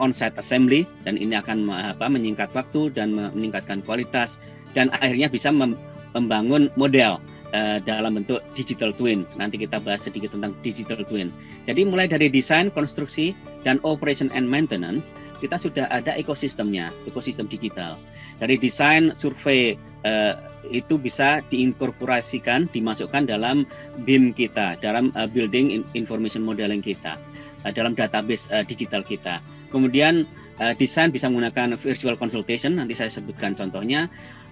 on-site assembly, dan ini akan menyingkat waktu dan meningkatkan kualitas, dan akhirnya bisa membangun model dalam bentuk digital twins. Nanti kita bahas sedikit tentang digital twins. Jadi mulai dari desain, konstruksi, dan operation and maintenance, kita sudah ada ekosistemnya, ekosistem digital. Dari desain, survei itu bisa diinkorporasikan, dimasukkan dalam BIM kita, dalam building information modeling kita, dalam database digital kita. Kemudian desain bisa menggunakan virtual consultation, nanti saya sebutkan contohnya.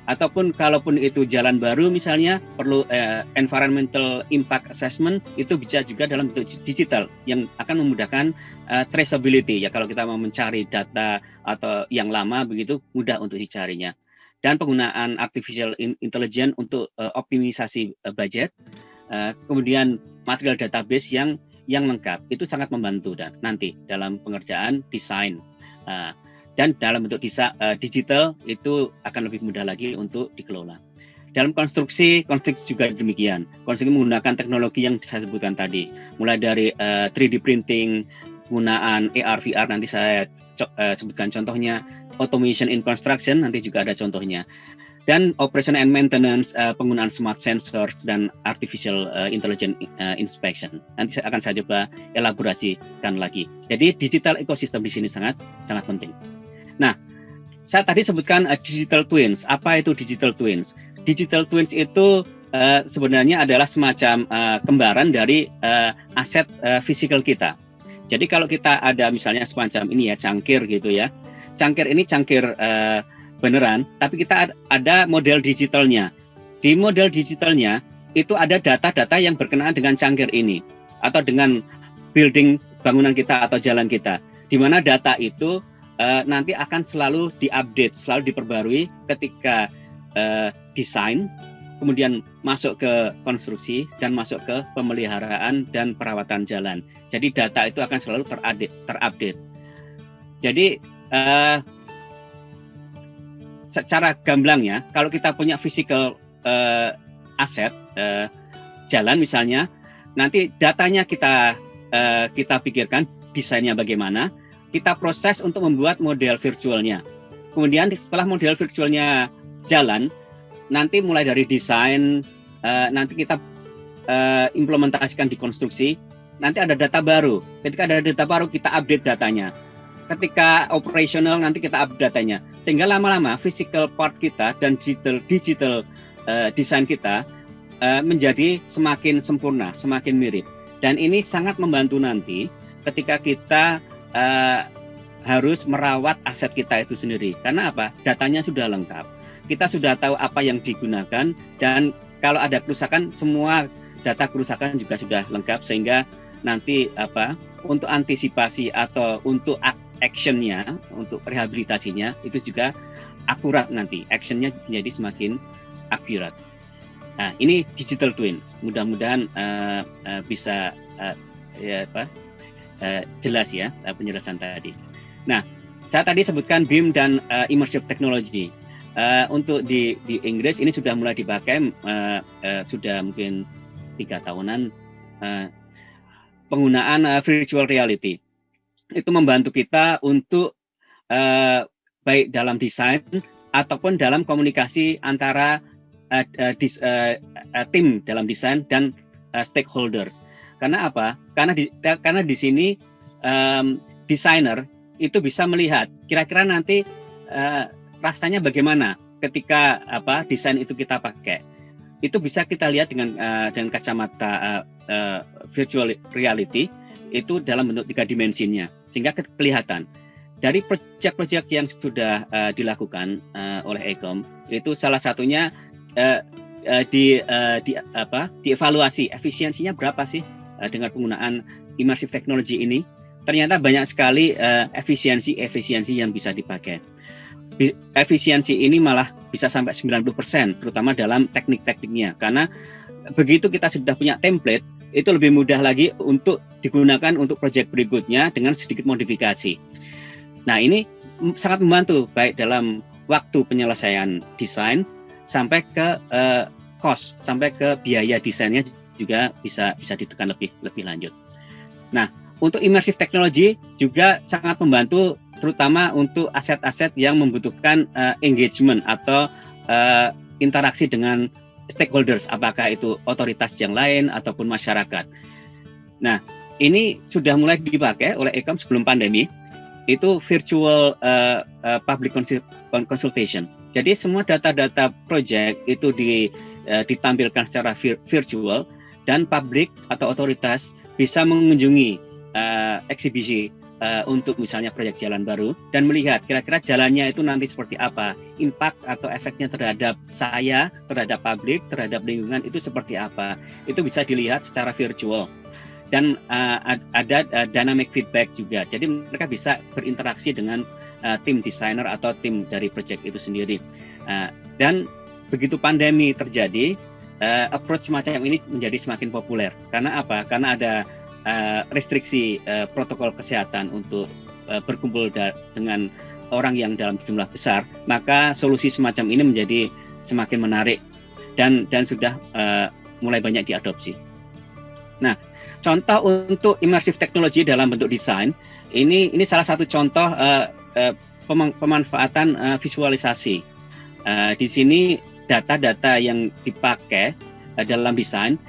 Ataupun kalaupun itu jalan baru misalnya perlu environmental impact assessment, itu bisa juga dalam bentuk digital yang akan memudahkan traceability ya, kalau kita mau mencari data atau yang lama begitu mudah untuk dicarinya. Dan penggunaan artificial intelligence untuk optimisasi budget, kemudian material database yang lengkap, itu sangat membantu nanti dalam pengerjaan desain. Dan dalam bentuk digital itu akan lebih mudah lagi untuk dikelola. Dalam konstruksi juga demikian. Konstruksi menggunakan teknologi yang saya sebutkan tadi, mulai dari 3D printing, penggunaan AR, VR, nanti saya sebutkan contohnya, automation in construction, nanti juga ada contohnya. Dan operation and maintenance, penggunaan smart sensors dan artificial intelligence inspection. Nanti akan saya coba elaborasikan lagi. Jadi digital ecosystem di sini sangat penting. Nah, saya tadi sebutkan digital twins. Apa itu digital twins? Digital twins itu sebenarnya adalah semacam kembaran dari aset fisikal kita. Jadi kalau kita ada misalnya semacam ini ya, cangkir gitu ya. Cangkir ini cangkir beneran, tapi kita ada model digitalnya. Di model digitalnya itu ada data-data yang berkenaan dengan cangkir ini atau dengan building bangunan kita atau jalan kita. Di mana data itu nanti akan selalu diupdate, selalu diperbarui ketika desain, kemudian masuk ke konstruksi dan masuk ke pemeliharaan dan perawatan jalan. Jadi data itu akan selalu terupdate. Jadi secara gamblang ya, kalau kita punya physical aset jalan misalnya, nanti datanya kita pikirkan desainnya bagaimana, kita proses untuk membuat model virtualnya. Kemudian setelah model virtualnya jalan, nanti mulai dari desain, nanti kita implementasikan di konstruksi, nanti ada data baru. Ketika ada data baru, kita update datanya. Ketika operational, nanti kita update datanya. Sehingga lama-lama physical part kita dan digital desain kita menjadi semakin sempurna, semakin mirip. Dan ini sangat membantu nanti ketika kita harus merawat aset kita itu sendiri. Karena apa? Datanya sudah lengkap. Kita sudah tahu apa yang digunakan, dan kalau ada kerusakan, semua data kerusakan juga sudah lengkap, sehingga nanti untuk antisipasi atau untuk actionnya, untuk rehabilitasinya itu juga akurat, nanti actionnya menjadi semakin akurat. Nah, ini digital twins. Mudah-mudahan bisa jelas ya penjelasan tadi. Nah, saya tadi sebutkan BIM dan immersive technology. Untuk di Inggris ini sudah mulai dipakai, sudah mungkin 3 tahunan. Penggunaan virtual reality itu membantu kita untuk baik dalam desain ataupun dalam komunikasi antara tim dalam desain dan stakeholders. Karena apa? Karena di sini desainer itu bisa melihat kira-kira nanti rasanya bagaimana ketika desain itu kita pakai. Itu bisa kita lihat dengan kacamata virtual reality itu dalam bentuk 3 dimensinya, sehingga kelihatan. Dari proyek-proyek yang sudah dilakukan oleh Ecom, itu salah satunya dievaluasi efisiensinya berapa sih dengan penggunaan immersive technology ini. Ternyata banyak sekali efisiensi yang bisa dipakai. Efisiensi ini malah bisa sampai 90%, terutama dalam teknik-tekniknya. Karena begitu kita sudah punya template, itu lebih mudah lagi untuk digunakan untuk proyek berikutnya dengan sedikit modifikasi. Nah, ini sangat membantu baik dalam waktu penyelesaian desain sampai ke cost, sampai ke biaya desainnya juga bisa ditekan lebih lanjut. Nah, untuk immersive technology juga sangat membantu terutama untuk aset-aset yang membutuhkan engagement atau interaksi dengan stakeholders, apakah itu otoritas yang lain ataupun masyarakat. Nah, ini sudah mulai dipakai oleh Ecom sebelum pandemi, itu virtual public consultation. Jadi semua data-data project itu ditampilkan secara virtual, dan publik atau otoritas bisa mengunjungi eksibisi untuk misalnya proyek jalan baru dan melihat kira-kira jalannya itu nanti seperti apa, impact atau efeknya terhadap saya, terhadap publik, terhadap lingkungan itu seperti apa. Itu bisa dilihat secara virtual. Dan ada dynamic feedback juga. Jadi mereka bisa berinteraksi dengan tim desainer atau tim dari proyek itu sendiri. Dan begitu pandemi terjadi, approach semacam ini menjadi semakin populer. Karena apa? Karena ada restriksi protokol kesehatan untuk berkumpul dengan orang yang dalam jumlah besar, maka solusi semacam ini menjadi semakin menarik dan sudah mulai banyak diadopsi. Nah, contoh untuk immersive technology dalam bentuk desain, ini salah satu contoh pemanfaatan visualisasi. Di sini data-data yang dipakai dalam desain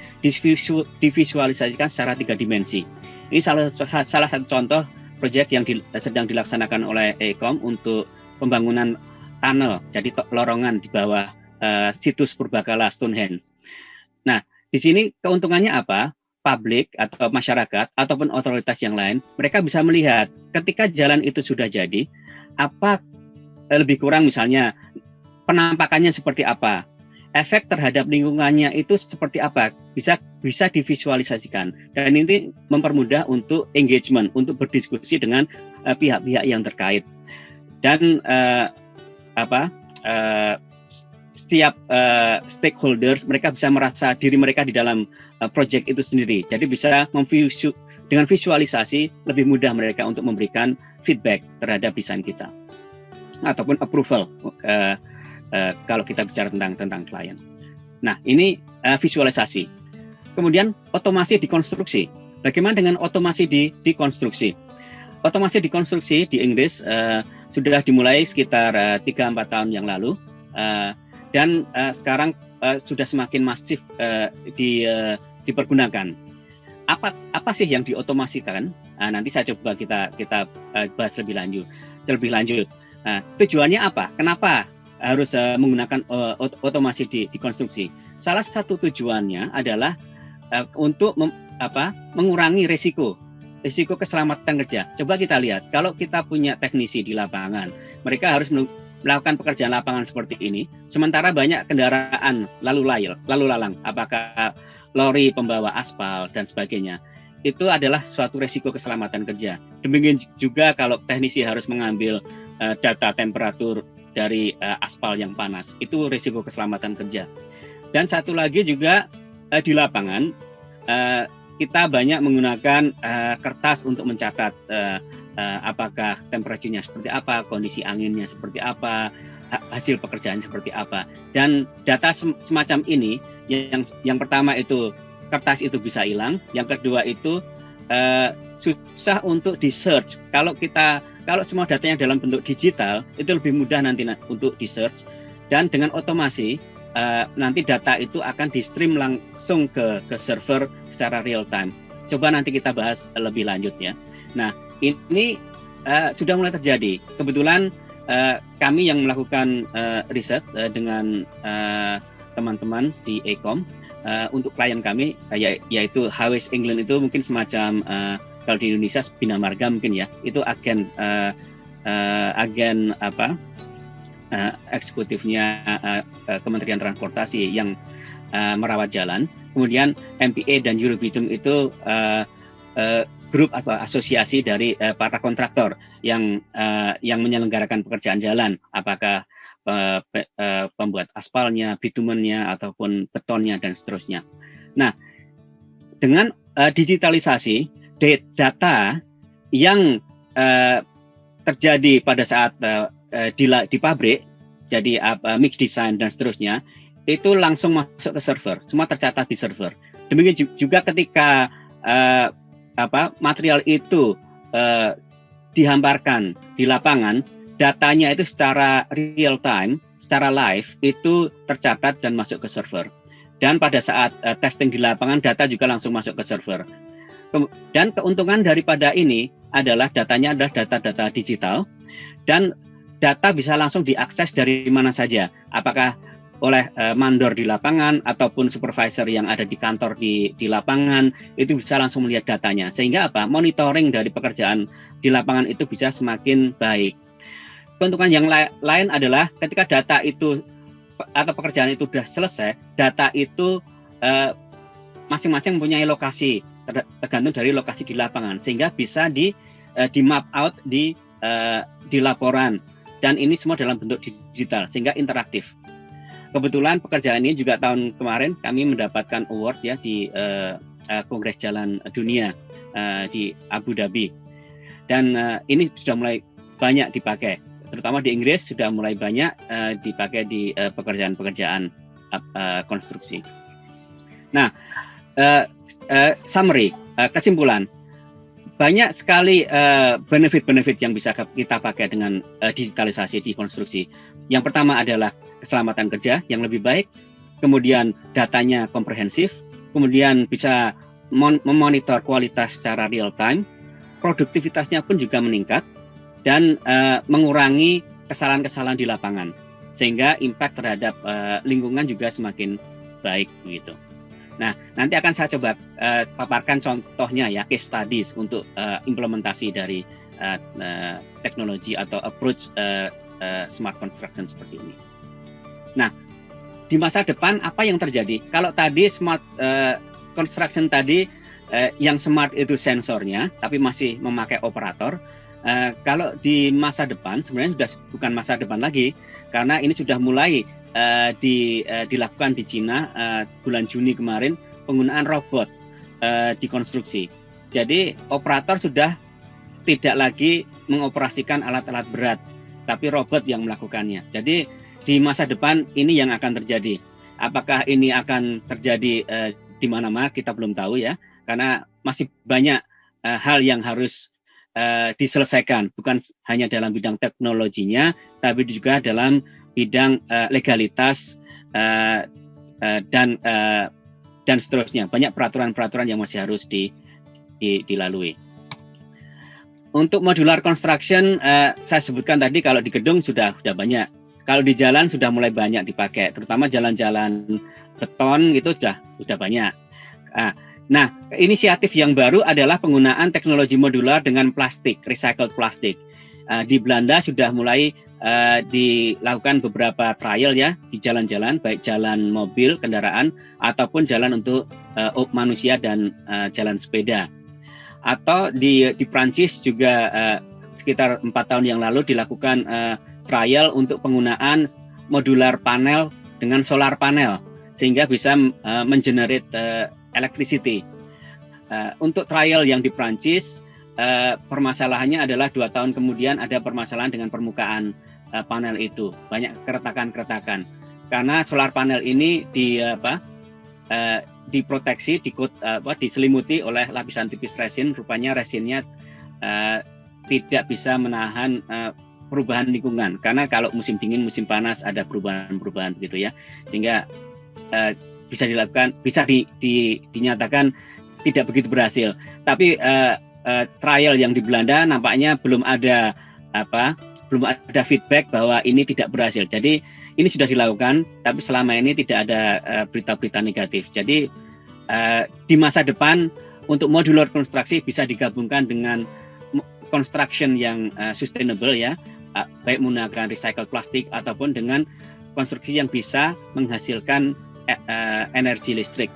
divisualisasikan secara 3 dimensi. Ini salah satu contoh proyek yang sedang dilaksanakan oleh Ecom untuk pembangunan tunnel, jadi lorongan di bawah situs purbakala Stonehenge. Nah, di sini keuntungannya apa? Publik atau masyarakat ataupun otoritas yang lain, mereka bisa melihat ketika jalan itu sudah jadi, apa lebih kurang misalnya penampakannya seperti apa, efek terhadap lingkungannya itu seperti apa, bisa divisualisasikan, dan ini mempermudah untuk engagement, untuk berdiskusi dengan pihak-pihak yang terkait, dan setiap stakeholders mereka bisa merasa diri mereka di dalam project itu sendiri, jadi bisa dengan visualisasi lebih mudah mereka untuk memberikan feedback terhadap desain kita ataupun approval. Kalau kita bicara tentang klien. Nah, ini visualisasi. Kemudian otomasi di konstruksi. Bagaimana dengan otomasi di konstruksi? Otomasi di konstruksi di Inggris sudah dimulai sekitar 3-4 tahun yang lalu, dan sekarang sudah semakin masif dipergunakan. Apa sih yang diotomasikan? Nanti saya coba kita bahas lebih lanjut. Tujuannya apa? Kenapa harus menggunakan otomasi di konstruksi? Salah satu tujuannya adalah untuk mengurangi risiko keselamatan kerja. Coba kita lihat, kalau kita punya teknisi di lapangan, mereka harus melakukan pekerjaan lapangan seperti ini, sementara banyak kendaraan lalu lalang, apakah lori pembawa aspal dan sebagainya. Itu adalah suatu risiko keselamatan kerja. Demikian juga kalau teknisi harus mengambil data temperatur dari aspal yang panas, itu risiko keselamatan kerja. Dan satu lagi juga di lapangan kita banyak menggunakan kertas untuk mencatat apakah temperaturnya seperti apa, kondisi anginnya seperti apa, hasil pekerjaan seperti apa. Dan data semacam ini yang pertama itu kertas itu bisa hilang, yang kedua itu susah untuk di search. Kalau semua datanya dalam bentuk digital, itu lebih mudah nanti untuk di search, dan dengan otomasi nanti data itu akan di stream langsung ke server secara real time. Coba nanti kita bahas lebih lanjut ya. Nah, ini sudah mulai terjadi. Kebetulan kami yang melakukan riset dengan teman-teman di Ecom untuk klien kami, yaitu HWS England, itu mungkin semacam kalau di Indonesia Bina Marga mungkin ya, itu agen eksekutifnya Kementerian Transportasi yang merawat jalan. Kemudian MPA dan Eurobitum itu grup atau asosiasi dari para kontraktor yang menyelenggarakan pekerjaan jalan, apakah pembuat aspalnya, bitumennya, ataupun betonnya dan seterusnya. Nah, dengan digitalisasi data yang terjadi pada saat di pabrik, jadi mix design dan seterusnya, itu langsung masuk ke server, semua tercatat di server. Demikian juga ketika material itu dihamparkan di lapangan, datanya itu secara real time, secara live itu tercatat dan masuk ke server. Dan pada saat testing di lapangan, data juga langsung masuk ke server. Dan keuntungan daripada ini adalah datanya adalah data-data digital, dan data bisa langsung diakses dari mana saja, apakah oleh mandor di lapangan ataupun supervisor yang ada di kantor di lapangan, itu bisa langsung melihat datanya. Sehingga apa? Monitoring dari pekerjaan di lapangan itu bisa semakin baik. Keuntungan yang lain adalah ketika data itu atau pekerjaan itu sudah selesai, data itu masing-masing mempunyai lokasi, tergantung dari lokasi di lapangan, sehingga bisa di map out di laporan, dan ini semua dalam bentuk digital sehingga interaktif. Kebetulan pekerjaan ini juga tahun kemarin kami mendapatkan award ya di Kongres Jalan Dunia di Abu Dhabi, dan ini sudah mulai banyak dipakai, terutama di Inggris sudah mulai banyak dipakai di pekerjaan-pekerjaan konstruksi. Nah, summary, kesimpulan, banyak sekali benefit-benefit yang bisa kita pakai dengan digitalisasi di konstruksi. Yang pertama adalah keselamatan kerja yang lebih baik, kemudian datanya komprehensif, kemudian bisa memonitor kualitas secara real time, produktivitasnya pun juga meningkat, dan mengurangi kesalahan-kesalahan di lapangan, sehingga impact terhadap lingkungan juga semakin baik begitu. Nah, nanti akan saya coba paparkan contohnya ya, case studies untuk implementasi dari teknologi atau approach smart construction seperti ini. Nah, di masa depan apa yang terjadi? Kalau tadi smart construction tadi yang smart itu sensornya, tapi masih memakai operator. Kalau di masa depan sebenarnya sudah bukan masa depan lagi, karena ini sudah mulai dilakukan di Cina bulan Juni kemarin, penggunaan robot di konstruksi. Jadi operator sudah tidak lagi mengoperasikan alat-alat berat, tapi robot yang melakukannya. Jadi di masa depan ini yang akan terjadi. Apakah ini akan terjadi di mana-mana kita belum tahu ya, karena masih banyak hal yang harus diselesaikan, bukan hanya dalam bidang teknologinya, tapi juga dalam bidang legalitas dan seterusnya. Banyak peraturan-peraturan yang masih harus dilalui. Untuk modular construction, saya sebutkan tadi kalau di gedung sudah banyak. Kalau di jalan sudah mulai banyak dipakai, terutama jalan-jalan beton gitu sudah banyak. Nah, inisiatif yang baru adalah penggunaan teknologi modular dengan plastik, recycled plastik. Di Belanda sudah mulai dilakukan beberapa trial ya di jalan-jalan, baik jalan mobil, kendaraan, ataupun jalan untuk manusia dan jalan sepeda. Atau di Prancis juga sekitar 4 tahun yang lalu dilakukan trial untuk penggunaan modular panel dengan solar panel, sehingga bisa mengenerate electricity. Untuk trial yang di Prancis, permasalahannya adalah 2 tahun kemudian ada permasalahan dengan permukaan panel itu, banyak keretakan-keretakan. Karena solar panel ini diproteksi, diselimuti oleh lapisan tipis resin. Rupanya resinnya tidak bisa menahan perubahan lingkungan. Karena kalau musim dingin, musim panas ada perubahan-perubahan begitu ya, sehingga bisa dilakukan, bisa dinyatakan tidak begitu berhasil. Tapi trial yang di Belanda nampaknya belum ada feedback bahwa ini tidak berhasil. Jadi ini sudah dilakukan, tapi selama ini tidak ada berita-berita negatif. Jadi di masa depan untuk modular konstruksi bisa digabungkan dengan construction yang sustainable ya, baik menggunakan recycled plastik ataupun dengan konstruksi yang bisa menghasilkan energi listrik.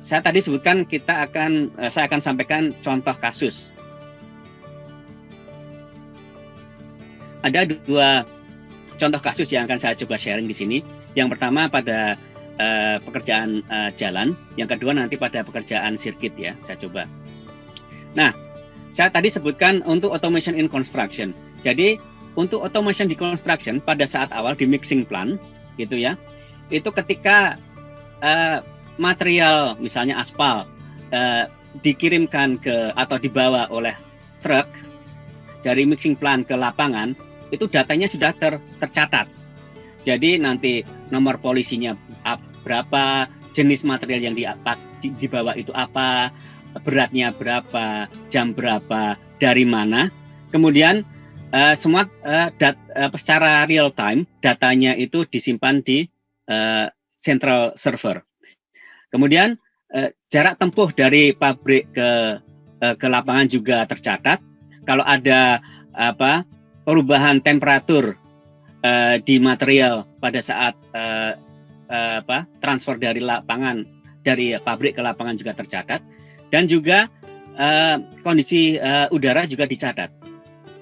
Saya tadi sebutkan saya akan sampaikan contoh kasus. Ada 2 contoh kasus yang akan saya coba sharing di sini. Yang pertama pada pekerjaan jalan, yang kedua nanti pada pekerjaan sirkuit ya, saya coba. Nah, saya tadi sebutkan untuk automation in construction. Jadi untuk automation di construction pada saat awal di mixing plant gitu ya, itu ketika material misalnya aspal dikirimkan ke atau dibawa oleh truk dari mixing plant ke lapangan, itu datanya sudah tercatat. Jadi nanti nomor polisinya berapa, jenis material yang dibawa itu apa, beratnya berapa, jam berapa, dari mana. Kemudian semua secara real time datanya itu disimpan di central server. Kemudian jarak tempuh dari pabrik ke lapangan juga tercatat. Kalau ada perubahan temperatur di material pada saat transfer dari lapangan, dari pabrik ke lapangan juga tercatat, dan juga kondisi udara juga dicatat.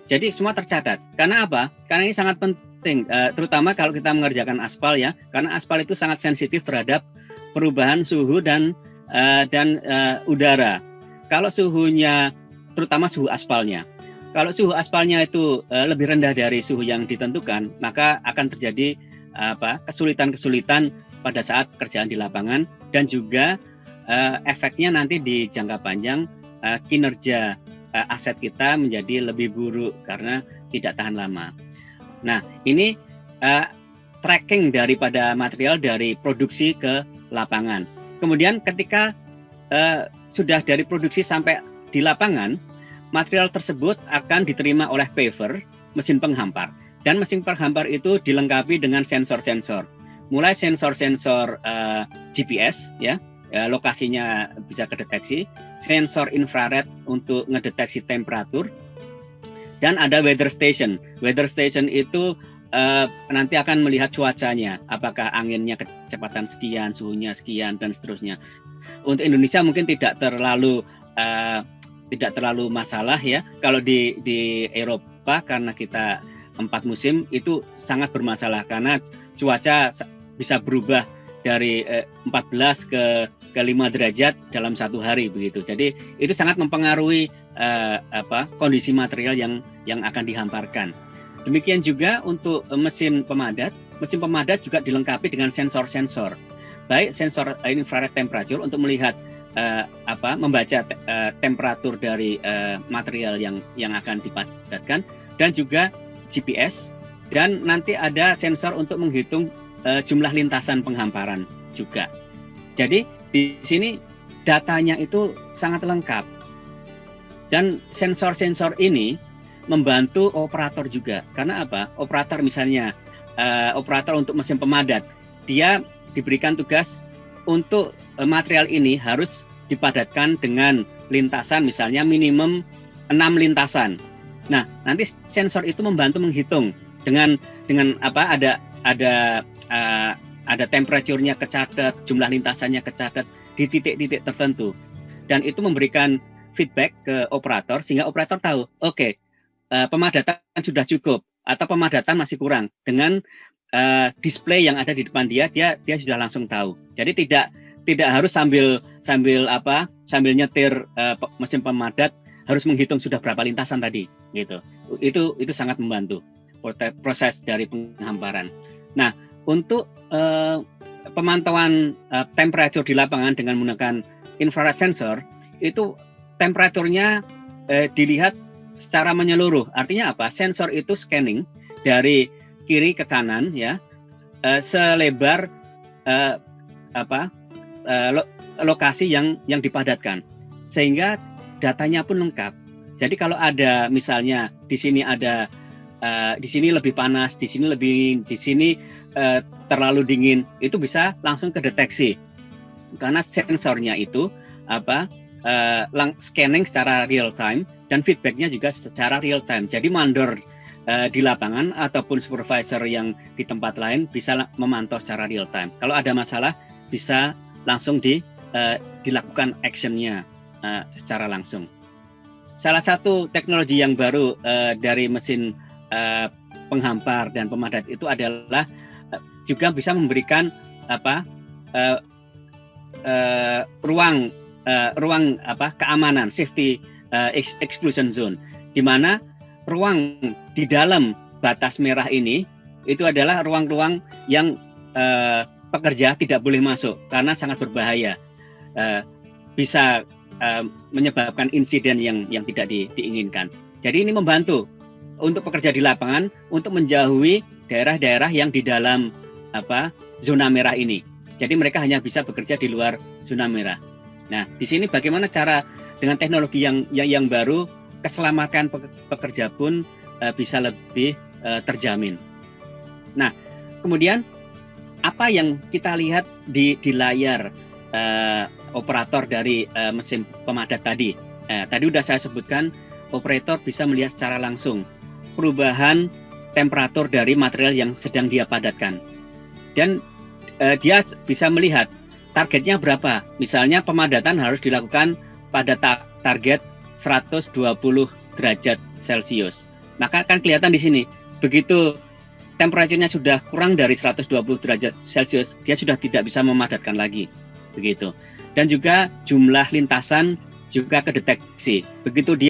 Jadi semua tercatat. Karena apa? Karena ini sangat penting, terutama kalau kita mengerjakan aspal ya, karena aspal itu sangat sensitif terhadap perubahan suhu dan udara. Kalau suhunya, terutama suhu aspalnya, kalau suhu aspalnya itu lebih rendah dari suhu yang ditentukan, maka akan terjadi kesulitan-kesulitan pada saat pekerjaan di lapangan, dan juga efeknya nanti di jangka panjang kinerja aset kita menjadi lebih buruk karena tidak tahan lama. Nah, ini tracking daripada material dari produksi ke lapangan. Kemudian ketika sudah dari produksi sampai di lapangan, material tersebut akan diterima oleh paver, mesin penghampar. Dan mesin penghampar itu dilengkapi dengan sensor-sensor. Mulai sensor-sensor GPS, ya, lokasinya bisa kedeteksi, sensor infrared untuk ngedeteksi temperatur, dan ada weather station. Weather station itu nanti akan melihat cuacanya, apakah anginnya kecepatan sekian, suhunya sekian, dan seterusnya. Untuk Indonesia mungkin tidak terlalu masalah ya. Kalau di Eropa, karena kita 4 musim, itu sangat bermasalah karena cuaca bisa berubah dari 14 ke 5 derajat dalam 1 hari begitu. Jadi itu sangat mempengaruhi kondisi material yang akan dihamparkan. Demikian juga untuk mesin pemadat. Mesin pemadat juga dilengkapi dengan sensor-sensor, baik sensor infrared temperature untuk melihat membaca temperatur dari material yang akan dipadatkan, dan juga GPS, dan nanti ada sensor untuk menghitung jumlah lintasan penghamparan juga. Jadi di sini datanya itu sangat lengkap, dan sensor-sensor ini membantu operator juga. Karena apa? Operator misalnya, operator untuk mesin pemadat, dia diberikan tugas untuk material ini harus dipadatkan dengan lintasan, misalnya minimum 6 lintasan. Nah, nanti sensor itu membantu menghitung dengan ada temperaturnya kecatat, jumlah lintasannya kecatat di titik-titik tertentu, dan itu memberikan feedback ke operator sehingga operator tahu, oke, pemadatan sudah cukup atau pemadatan masih kurang. Dengan display yang ada di depan dia sudah langsung tahu. Jadi tidak harus sambil nyetir mesin pemadat harus menghitung sudah berapa lintasan tadi, gitu. Itu sangat membantu proses dari penghamparan. Nah, untuk pemantauan temperatur di lapangan dengan menggunakan infrared sensor, itu temperaturnya dilihat secara menyeluruh. Artinya apa? Sensor itu scanning dari kiri ke kanan, ya, selebar lokasi yang dipadatkan, sehingga datanya pun lengkap. Jadi kalau ada misalnya di sini lebih panas, di sini terlalu dingin, itu bisa langsung kedeteksi karena sensornya itu scanning secara real time, dan feedbacknya juga secara real time. Jadi mandor di lapangan ataupun supervisor yang di tempat lain bisa memantau secara real time. Kalau ada masalah bisa langsung dilakukan actionnya secara langsung. Salah satu teknologi yang baru dari mesin penghampar dan pemadat itu adalah juga bisa memberikan ruang keamanan, safety exclusion zone, di mana ruang di dalam batas merah ini itu adalah ruang-ruang yang pekerja tidak boleh masuk karena sangat berbahaya. Bisa menyebabkan insiden yang tidak diinginkan. Jadi ini membantu untuk pekerja di lapangan untuk menjauhi daerah-daerah yang di dalam zona merah ini. Jadi mereka hanya bisa bekerja di luar zona merah. Nah, di sini bagaimana cara dengan teknologi yang baru, keselamatan pekerja pun bisa lebih terjamin. Nah, kemudian apa yang kita lihat di layar operator dari mesin pemadat tadi? Tadi sudah saya sebutkan, operator bisa melihat secara langsung perubahan temperatur dari material yang sedang dia padatkan. Dan dia bisa melihat targetnya berapa. Misalnya pemadatan harus dilakukan pada target 120 derajat Celcius. Maka akan kelihatan di sini, begitu temperaturnya sudah kurang dari 120 derajat Celcius, dia sudah tidak bisa memadatkan lagi. Begitu. Dan juga jumlah lintasan juga kedeteksi. Begitu dia